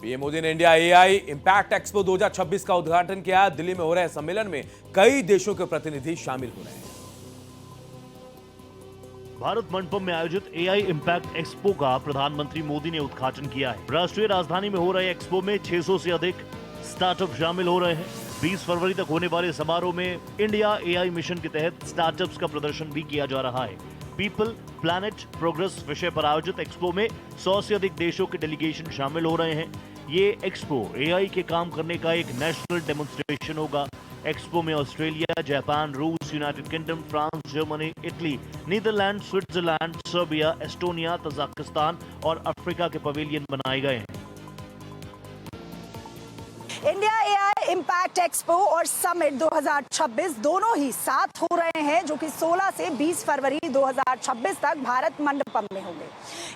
PM Modi ने India AI impact expo 2026 का उद्घाटन किया। दिल्ली में हो रहे सम्मेलन में कई देशों के प्रतिनिधि शामिल हो रहे हैं। भारत मंडपम में आयोजित एआई इंपैक्ट एक्सपो का प्रधानमंत्री मोदी ने उद्घाटन किया है। राष्ट्रीय राजधानी में हो रहे एक्सपो में 600 से अधिक स्टार्टअप शामिल हो रहे हैं। 20 फरवरी तक होने वाले समारोह में इंडिया एआई मिशन के तहत स्टार्टअप्स का प्रदर्शन भी किया जा रहा है। पीपल प्लैनेट प्रोग्रेस विषय पर आयोजित एक्सपो में 100 से अधिक देशों के डेलीगेशन शामिल हो रहे हैं। ये एक्सपो एआई के काम करने का एक नेशनल डेमोन्स्ट्रेशन होगा। एक्सपो में ऑस्ट्रेलिया, जापान, रूस, United Kingdom, France, Germany, Italy, Netherlands, Switzerland, Serbia, Estonia, Tajikistan और अफ्रीका के पवेलियन बनाए गए हैं। इंडिया एआई इंपैक्ट एक्सपो और समिट 2026 दोनों ही साथ हो रहे हैं, जो कि 16 से 20 फरवरी 2026 तक भारत मंडपम में होंगे।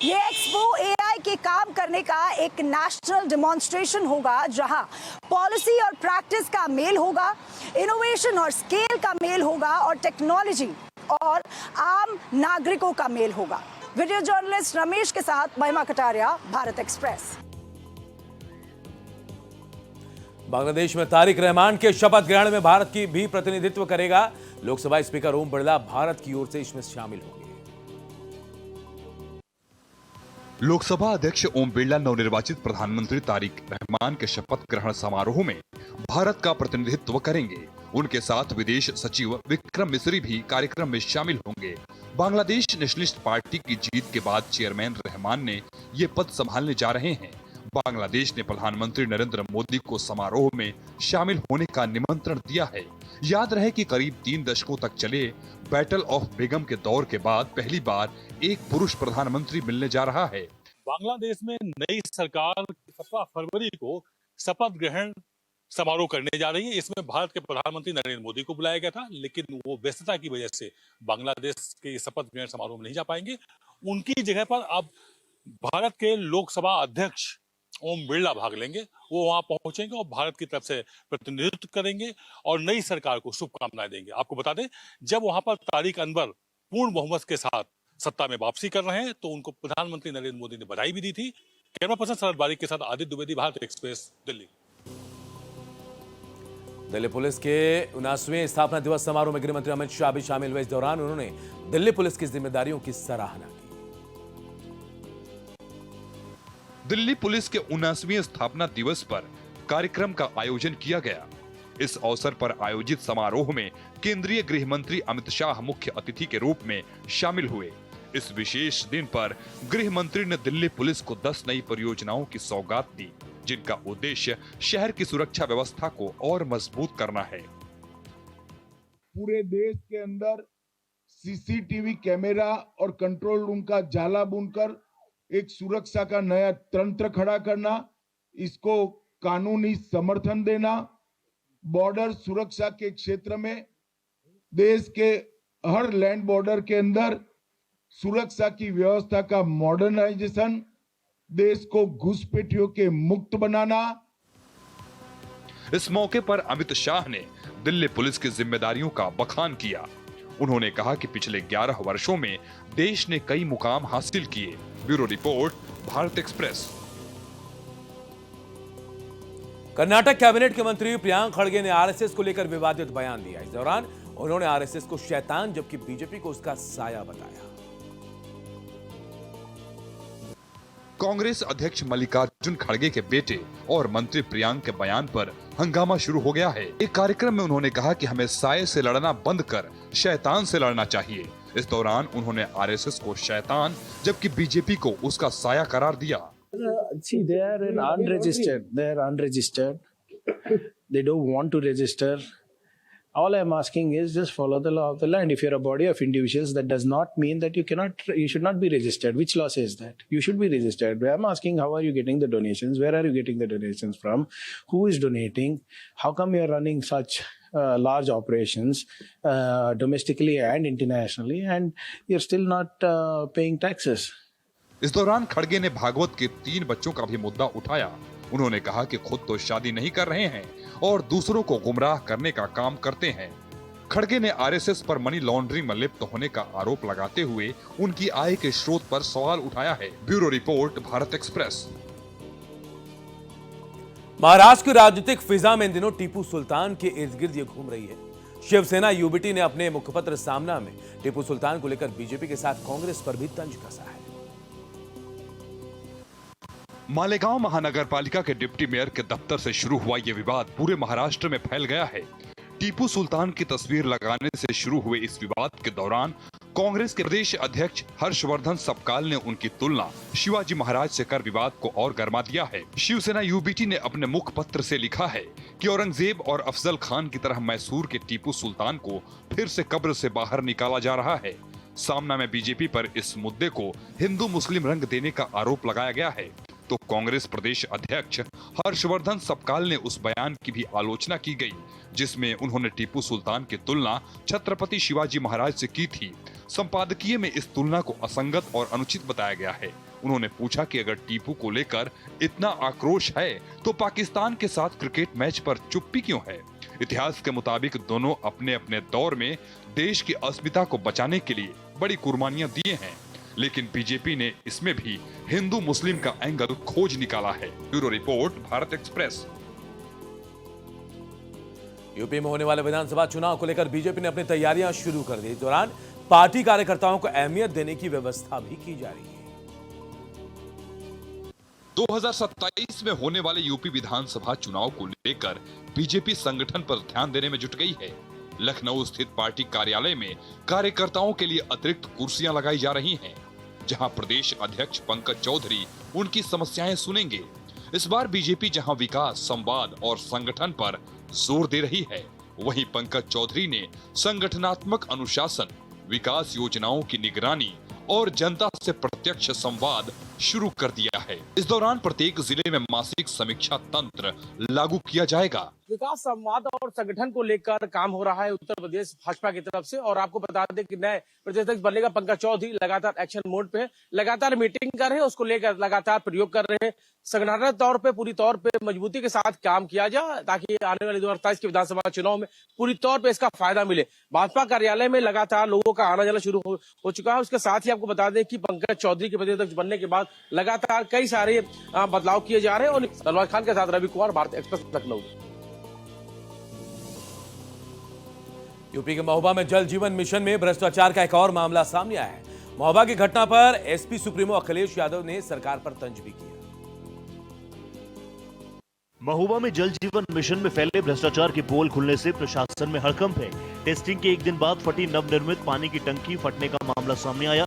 ये एक्सपो एआई के काम करने का एक नेशनल डेमोन्स्ट्रेशन होगा, जहां पॉलिसी और प्रैक्टिस का मेल होगा, इनोवेशन और स्केल का मेल होगा और टेक्नोलॉजी और आम नागरिकों का मेल होगा। वीडियो जर्नलिस्ट रमेश के साथ महिमा कटारिया, भारत एक्सप्रेस। बांग्लादेश में तारिक रहमान के शपथ ग्रहण में भारत की भी प्रतिनिधित्व करेगा। लोकसभा स्पीकर ओम बिरला भारत की ओर से इसमें शामिल होंगे। लोकसभा अध्यक्ष ओम बिरला नवनिर्वाचित प्रधानमंत्री तारिक रहमान के शपथ ग्रहण समारोह में भारत का प्रतिनिधित्व करेंगे। उनके साथ विदेश सचिव विक्रम मिस्री भी कार्यक्रम में शामिल होंगे। बांग्लादेश नेशनलिस्ट पार्टी की जीत के बाद चेयरमैन रहमान ने ये पद संभालने जा रहे हैं। बांग्लादेश ने प्रधानमंत्री नरेंद्र मोदी को समारोह में शामिल होने का निमंत्रण दिया है। याद रहे कि करीब 3 दशकों तक चले बैटल ऑफ बेगम के दौर के बाद पहली बार एक पुरुष प्रधानमंत्री मिलने जा रहा है। बांग्लादेश में नई सरकार 17 फरवरी को शपथ ग्रहण समारोह करने जा रही है। इसमें भारत के प्रधानमंत्री नरेंद्र मोदी को बुलाया गया था, लेकिन वो व्यस्तता की वजह से बांग्लादेश के शपथ ग्रहण समारोह में नहीं जा पाएंगे। उनकी जगह पर अब भारत के लोकसभा अध्यक्ष ओम बिरला भाग लेंगे। वो वहां पहुंचेंगे और भारत की तरफ से प्रतिनिधित्व करेंगे और नई सरकार को शुभकामनाएं देंगे। आपको बता दें, जब वहां पर तारिक अनवर पूर्ण बहुमत के साथ सत्ता में वापसी कर रहे हैं, तो उनको प्रधानमंत्री नरेंद्र मोदी ने बधाई भी दी थी। कैमरा पर्सन शरद बारिक के साथ आदित्य द्विवेदी, भारत एक्सप्रेस, दिल्ली। दिल्ली पुलिस के 79वें स्थापना दिवस समारोह में गृह मंत्री अमित शाह भी शामिल हुए। इस दौरान उन्होंने दिल्ली पुलिस की जिम्मेदारियों की सराहना की। दिल्ली पुलिस के 79वें स्थापना दिवस पर कार्यक्रम का आयोजन किया गया। इस अवसर पर आयोजित समारोह में केंद्रीय गृह मंत्री अमित शाह मुख्य अतिथि के रूप में शामिल हुए। इस विशेष दिन पर गृह मंत्री ने दिल्ली पुलिस को 10 नई परियोजनाओं की सौगात दी, जिनका उद्देश्य शहर की सुरक्षा व्यवस्था को और मजबूत करना है। पूरे देश के अंदर सीसीटीवी कैमरा और कंट्रोल रूम का जाला बुनकर एक सुरक्षा का नया तंत्र खड़ा करना, इसको कानूनी समर्थन देना, बॉर्डर सुरक्षा के क्षेत्र में देश के हर लैंड बॉर्डर के अंदर सुरक्षा की व्यवस्था का मॉडर्नाइजेशन, देश को घुसपैठियों के मुक्त बनाना। इस मौके पर अमित शाह ने दिल्ली पुलिस की जिम्मेदारियों का बखान किया। उन्होंने कहा कि पिछले 11 वर्षों में देश ने कई मुकाम हासिल किए। Bureau report, Bharat express. Karnataka cabinet के मंत्री प्रियांक खड़गे ने आरएसएस को लेकर विवादित बयान दिया। इस दौरान उन्होंने आरएसएस को शैतान जबकि बीजेपी को उसका साया बताया। कांग्रेस अध्यक्ष मल्लिकार्जुन खड़गे के बेटे और मंत्री प्रियांक के बयान पर हंगामा शुरू हो गया है। एक कार्यक्रम में उन्होंने कहा कि हमें साये से लड़ना बंद कर शैतान से लड़ना चाहिए। इस दौरान उन्होंने आरएसएस को शैतान जबकि बीजेपी को उसका साया करार दिया। See, they are unregistered. They are unregistered. They don't want to register. All I am asking is just follow the law of the land. If you're a body of individuals, that does not mean that you should not be registered. Which law says that? You should be registered. I'm asking, how are you getting the donations? Where are you getting the donations from? Who is donating? How come you're running such large operations domestically and internationally, and you're still not paying taxes? इस दौरान खड़गे ने भागवत के 3 बच्चों का भी मुद्दा उठाया। उन्होंने कहा कि खुद तो शादी नहीं कर रहे हैं और दूसरों को गुमराह करने का काम करते हैं। खड़गे ने आरएसएस पर मनी लॉन्ड्रिंग में लिप्त होने का आरोप लगाते हुए उनकी आय के स्रोत पर सवाल उठाया है। Bureau report, Bharat express. Maharashtra की राजनीतिक फिजा में इन दिनों टीपू सुल्तान के इर्द गिर्द ये घूम रही है। शिवसेना यूबीटी ने अपने मुखपत्र सामना में टीपू सुल्तान को लेकर बीजेपी के साथ कांग्रेस पर भी तंज कसा है। मालेगांव महानगर पालिका के डिप्टी मेयर के दफ्तर से शुरू हुआ ये विवाद पूरे महाराष्ट्र में फैल गया है। टीपू सुल्तान की तस्वीर लगाने से शुरू हुए इस विवाद के दौरान कांग्रेस के प्रदेश अध्यक्ष हर्षवर्धन सपकाल ने उनकी तुलना शिवाजी महाराज से कर विवाद को और गर्मा दिया है। शिवसेना यूबीटी ने अपने मुखपत्र से लिखा है कि औरंगजेब और अफजल खान की तरह मैसूर के टीपू सुल्तान को फिर से कब्र से बाहर निकाला जा रहा है। सामना में बीजेपी पर इस मुद्दे को हिंदू मुस्लिम रंग देने का आरोप लगाया गया है, तो कांग्रेस प्रदेश अध्यक्ष हर्षवर्धन सपकाल ने उस बयान की भी आलोचना की गई जिसमें उन्होंने टीपू सुल्तान की तुलना छत्रपति शिवाजी महाराज से की थी। संपादकीय में इस तुलना को असंगत और अनुचित बताया गया है। उन्होंने पूछा कि अगर टीपू को लेकर इतना आक्रोश है तो पाकिस्तान के साथ क्रिकेट मैच पर चुप्पी क्यों है। इतिहास के मुताबिक दोनों अपने अपने दौर में देश की अस्मिता को बचाने के लिए बड़ी कुर्बानियां दिए हैं, लेकिन बीजेपी ने इसमें भी हिंदू मुस्लिम का एंगल खोज निकाला है। Bureau report, Bharat express. UP में होने वाले विधानसभा चुनाव को लेकर बीजेपी ने अपनी तैयारियां शुरू कर दी। इस दौरान पार्टी कार्यकर्ताओं को अहमियत देने की व्यवस्था भी की जा रही है। 2027 में होने वाले यूपी विधानसभा चुनाव को लेकर बीजेपी संगठन पर ध्यान देने में जुट गई है। लखनऊ स्थित पार्टी कार्यालय में कार्यकर्ताओं के लिए अतिरिक्त कुर्सियां लगाई जा रही हैं, जहां प्रदेश अध्यक्ष पंकज चौधरी उनकी समस्याएं सुनेंगे। इस बार बीजेपी जहां विकास, संवाद और संगठन पर जोर दे रही है, वहीं पंकज चौधरी ने संगठनात्मक अनुशासन, विकास योजनाओं की निगरानी और जनता से प्रत्यक्ष संवाद शुरू कर दिया है। इस दौरान प्रत्येक जिले में मासिक समीक्षा तंत्र लागू किया जाएगा। विकास, संवाद और संगठन को लेकर काम हो रहा है उत्तर प्रदेश भाजपा की तरफ से। और आपको बता दें कि नए प्रदेश अध्यक्ष बनने का पंकज चौधरी लगातार एक्शन मोड पे है, लगातार मीटिंग कर रहे हैं, उसको लेकर लगातार प्रयोग कर रहे हैं। संगठनात्मक तौर पे पूरी तौर पे मजबूती के साथ काम किया जाए ताकि आने वाले 2027 के विधानसभा चुनाव में पूरी तौर पे इसका फायदा मिले। भाजपा कार्यालय में लगातार लोगों का आना जाना शुरू हो चुका है। उसके साथ ही आपको बता दें कि पंकज चौधरी के प्रदेश अध्यक्ष बनने के बाद लगातार कई सारे बदलाव किए जा रहे हैं। और सलमान खान के साथ रवि कुमार, भारत एक्सप्रेस, लखनऊ। यूपी के महोबा में जल जीवन मिशन में भ्रष्टाचार का एक और मामला सामने आया है। महोबा की घटना पर एसपी सुप्रीमो अखिलेश यादव ने सरकार पर तंज भी किया। महोबा में जल जीवन मिशन में फैले भ्रष्टाचार की पोल खुलने से प्रशासन में हड़कंप है। टेस्टिंग के एक दिन बाद फटी नवनिर्मित पानी की टंकी फटने का मामला सामने आया।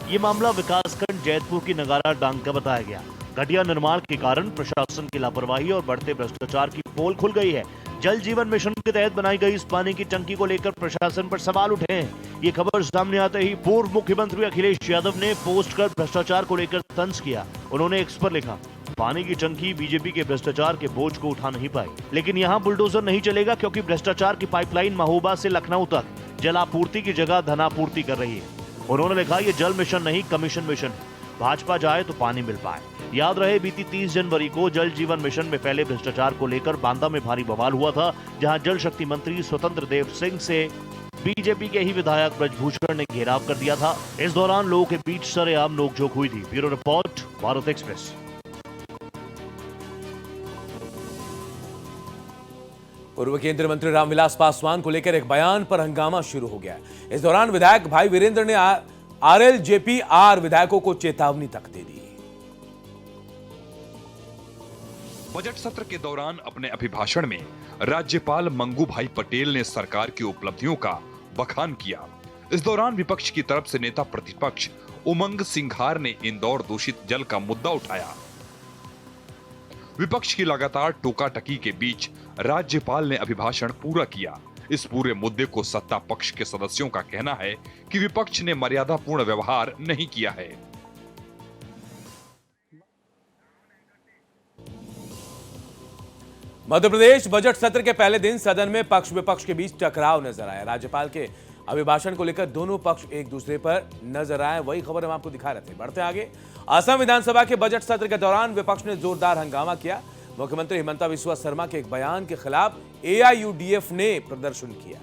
ये मामला विकासखंड जैतपुर की नगारा डांग का बताया गया। घटिया निर्माण के कारण प्रशासन की लापरवाही और बढ़ते भ्रष्टाचार की पोल खुल गई है। जल जीवन मिशन के तहत बनाई गई इस पानी की टंकी को लेकर प्रशासन पर सवाल उठे हैं। ये खबर सामने आते ही पूर्व मुख्यमंत्री अखिलेश यादव ने पोस्ट कर भ्रष्टाचार को लेकर तंज किया। उन्होंने एक्स पर लिखा, पानी की टंकी बीजेपी के भ्रष्टाचार के बोझ को उठा नहीं पाई, लेकिन यहाँ बुलडोजर नहीं चलेगा क्योंकि भ्रष्टाचार की पाइपलाइन महोबा से लखनऊ तक जलापूर्ति की जगह धनापूर्ति कर रही है। उन्होंने लिखा, ये जल मिशन नहीं कमीशन मिशन है। भाजपा चाहे तो पानी मिल पाए। याद रहे, बीती 30 जनवरी को जल जीवन मिशन में फैले भ्रष्टाचार को लेकर बांदा में भारी बवाल हुआ था, जहां जल शक्ति मंत्री स्वतंत्र देव सिंह से बीजेपी के ही विधायक ब्रजभूषण ने घेराव कर दिया था। इस दौरान लोगों के बीच सरेआम नोकझोंक हुई थी। Bureau report, Bharat express. पूर्व केंद्रीय मंत्री रामविलास पासवान को लेकर एक बयान पर हंगामा शुरू हो गया। इस दौरान विधायक भाई वीरेंद्र ने आरएलजेपी विधायकों को चेतावनी तक दे दी। बजट सत्र के दौरान अपने अभिभाषण में राज्यपाल मंगू भाई पटेल ने सरकार की उपलब्धियों का बखान किया। इस दौरान विपक्ष की तरफ से नेता प्रतिपक्ष उमंग सिंघार ने इंदौर दूषित जल का मुद्दा उठाया। विपक्ष की लगातार टोकाटकी के बीच राज्यपाल ने अभिभाषण पूरा किया। इस पूरे मुद्दे को सत्ता पक्ष के सदस्यों का कहना है कि विपक्ष ने मर्यादापूर्ण व्यवहार नहीं किया है। मध्य प्रदेश बजट सत्र के पहले दिन सदन में पक्ष विपक्ष के बीच टकराव नजर आया। राज्यपाल के अभिभाषण को लेकर दोनों पक्ष एक दूसरे पर नजर आए, वही खबर हम आपको दिखा रहे थे। बढ़ते आगे, असम विधानसभा के बजट सत्र के दौरान विपक्ष ने जोरदार हंगामा किया। मुख्यमंत्री हिमंता बिस्वा शर्मा के एक बयान के खिलाफ एआईयूडीएफ ने प्रदर्शन किया।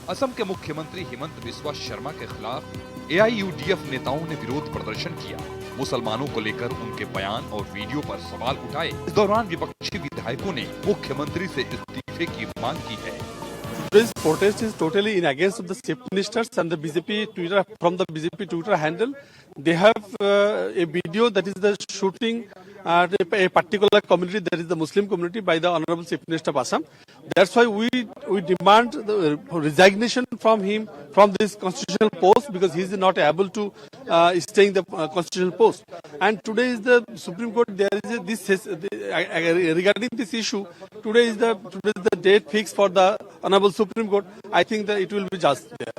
असम के मुख्यमंत्री हिमंत बिस्वा शर्मा के खिलाफ एआईयूडीएफ नेताओं ने विरोध प्रदर्शन किया, मुसलमानों को लेकर उनके बयान और वीडियो पर सवाल उठाए। इस दौरान विपक्षी विधायकों ने मुख्यमंत्री से इस्तीफे की मांग की है। Today's protest is totally in against of the chief ministers and the BJP Twitter, from the BJP Twitter handle. They have a video that is the shooting at a particular community, that is the Muslim community, by the Honorable Chief Minister of Assam. That's why we demand the resignation from him from this constitutional post, because he is not able to stay in the constitutional post. And today is the Supreme Court. There is regarding this issue. Today is the date fixed for the Honorable Supreme Court. I think that it will be just there.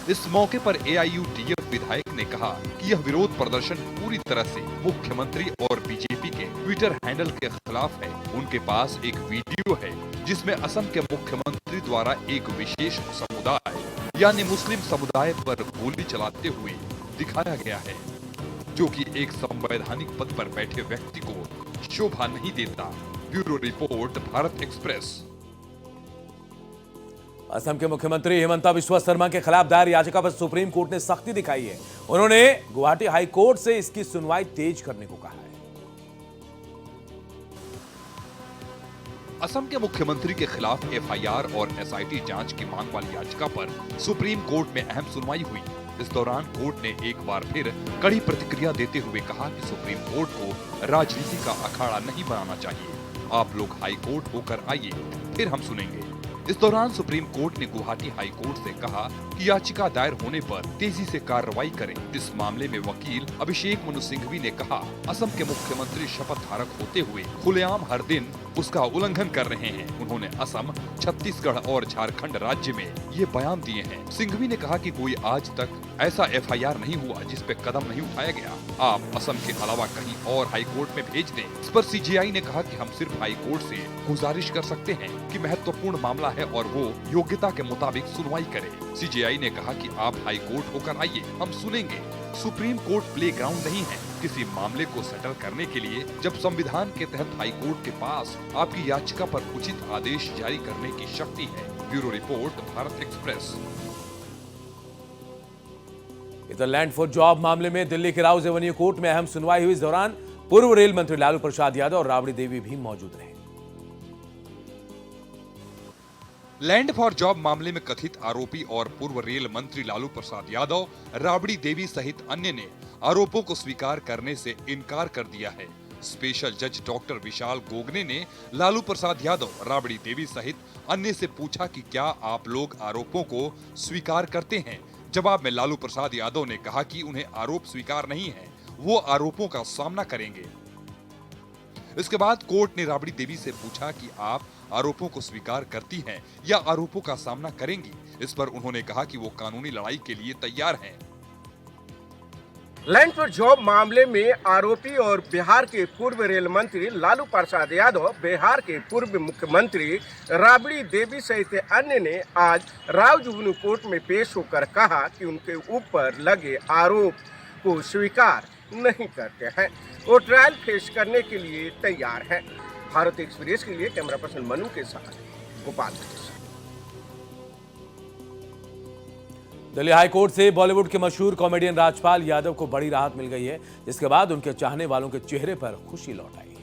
इस मौके पर एआईयूडीएफ विधायक ने कहा कि यह विरोध प्रदर्शन पूरी तरह से मुख्यमंत्री और बीजेपी के ट्विटर हैंडल के खिलाफ है। उनके पास एक वीडियो है जिसमें असम के मुख्यमंत्री द्वारा एक विशेष समुदाय यानी मुस्लिम समुदाय पर गोली चलाते हुए दिखाया गया है, जो कि एक संवैधानिक पद पर बैठे व्यक्ति को शोभा नहीं देता। Bureau report, Bharat express. Assam के मुख्यमंत्री हिमंता बिस्वा शर्मा के खिलाफ दायर याचिका पर सुप्रीम कोर्ट ने सख्ती दिखाई है। उन्होंने गुवाहाटी हाई कोर्ट से इसकी सुनवाई तेज करने को कहा है। असम के मुख्यमंत्री के खिलाफ एफआईआर और एसआईटी जांच की मांग वाली याचिका पर सुप्रीम कोर्ट में अहम सुनवाई हुई। इस दौरान कोर्ट ने एक बार फिर कड़ी प्रतिक्रिया देते हुए कहा कि सुप्रीम कोर्ट को राजनीति का अखाड़ा नहीं बनाना चाहिए। आप लोग हाई कोर्ट होकर आइए, फिर हम सुनेंगे। इस दौरान सुप्रीम कोर्ट ने गुवाहाटी हाई कोर्ट से कहा कि याचिका दायर होने पर तेजी से कार्रवाई करें। इस मामले में वकील अभिषेक मनु सिंघवी ने कहा, असम के मुख्यमंत्री शपथ धारक होते हुए खुलेआम हर दिन उसका उल्लंघन कर रहे हैं। उन्होंने असम, छत्तीसगढ़ और झारखंड राज्य में ये बयान दिए हैं। सिंघवी ने कहा कि कोई आज तक ऐसा एफआईआर नहीं हुआ जिस पे कदम नहीं उठाया गया। आप असम के अलावा कहीं और हाई कोर्ट में भेज दें। इस पर सीजेआई ने कहा कि हम सिर्फ हाई कोर्ट से गुजारिश कर सकते हैं कि महत्वपूर्ण मामला है और वो योग्यता के मुताबिक सुनवाई करे। सीजेआई ने कहा कि आप हाई कोर्ट होकर आइए, हम सुनेंगे। सुप्रीम कोर्ट प्ले ग्राउंड नहीं है किसी मामले को सेटल करने के लिए, जब संविधान के तहत हाई कोर्ट के पास आपकी याचिका पर उचित आदेश जारी करने की शक्ति है। Bureau report, Bharat express. इधर लैंड फॉर जॉब मामले में दिल्ली के राउज एवेन्यू कोर्ट में अहम सुनवाई हुई। इस दौरान पूर्व रेल मंत्री लालू प्रसाद यादव और राबड़ी देवी भी मौजूद रहे। लैंड फॉर जॉब मामले में कथित आरोपी और पूर्व रेल मंत्री लालू प्रसाद यादव, राबड़ी देवी सहित अन्य ने आरोपों को स्वीकार करने से इनकार कर दिया है। स्पेशल जज डॉक्टर विशाल गोगने ने लालू प्रसाद यादव, राबड़ी देवी सहित अन्य से पूछा कि क्या आप लोग आरोपों को स्वीकार करते हैं। जवाब में लालू प्रसाद यादव ने कहा कि उन्हें आरोप स्वीकार नहीं है, वो आरोपों का सामना करेंगे। इसके बाद कोर्ट ने राबड़ी देवी से पूछा कि आप आरोपों को स्वीकार करती हैं या आरोपों का सामना करेंगी। इस पर उन्होंने कहा कि वो कानूनी लड़ाई के लिए तैयार हैं। लैंड फॉर जॉब मामले में आरोपी और बिहार के पूर्व रेल मंत्री लालू प्रसाद यादव, बिहार के पूर्व मुख्यमंत्री राबड़ी देवी सहित अन्य ने आज राउज एवेन्यू कोर्ट में पेश होकर कहा कि उनके ऊपर लगे आरोप को स्वीकार नहीं करते हैं। वो ट्रायल फेस करने के लिए तैयार हैं। भारत एक्सप्रेस के लिए कैमरा पर्सन मनु के साथ गोपाल। दिल्ली हाई कोर्ट से बॉलीवुड के मशहूर कॉमेडियन राजपाल यादव को बड़ी राहत मिल गई है, जिसके बाद उनके चाहने वालों के चेहरे पर खुशी लौट आई है।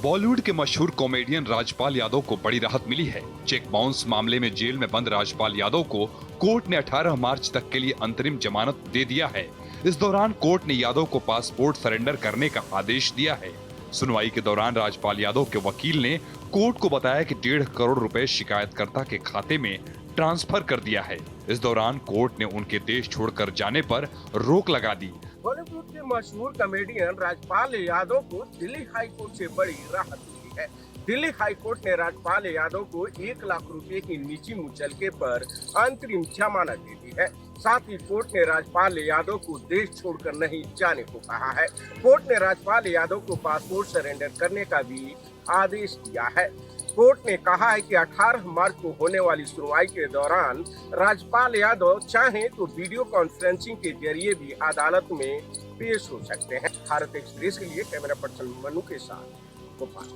बॉलीवुड के मशहूर कॉमेडियन राजपाल यादव को बड़ी राहत मिली है। चेक बाउंस मामले में जेल में बंद राजपाल यादव को कोर्ट ने 18 मार्च तक के लिए अंतरिम जमानत दे दिया है। इस दौरान कोर्ट ने यादव को पासपोर्ट सरेंडर करने का आदेश दिया है। सुनवाई के दौरान राजपाल यादव के वकील ने कोर्ट को बताया कि 1.5 करोड़ रुपए शिकायतकर्ता के खाते में ट्रांसफर कर दिया है। इस दौरान कोर्ट ने उनके देश छोड़कर जाने पर रोक लगा दी। बॉलीवुड के मशहूर कॉमेडियन राजपाल यादव को दिल्ली हाई कोर्ट से बड़ी राहत मिली है। दिल्ली हाई कोर्ट ने राजपाल यादव को 1 लाख रुपए की निजी मुचलके पर अंतरिम जमानत दे दी है। साथ ही कोर्ट ने राजपाल यादव को देश छोड़कर नहीं जाने को कहा है। कोर्ट ने राजपाल यादव को पासपोर्ट सरेंडर करने का भी आदेश दिया है। कोर्ट ने कहा है कि 18 मार्च को होने वाली सुनवाई के दौरान राजपाल यादव चाहें तो वीडियो कॉन्फ्रेंसिंग के जरिए भी अदालत में पेश हो सकते हैं। भारत एक्सप्रेस के लिए कैमरा पर्सन मनु के साथ गोपाल।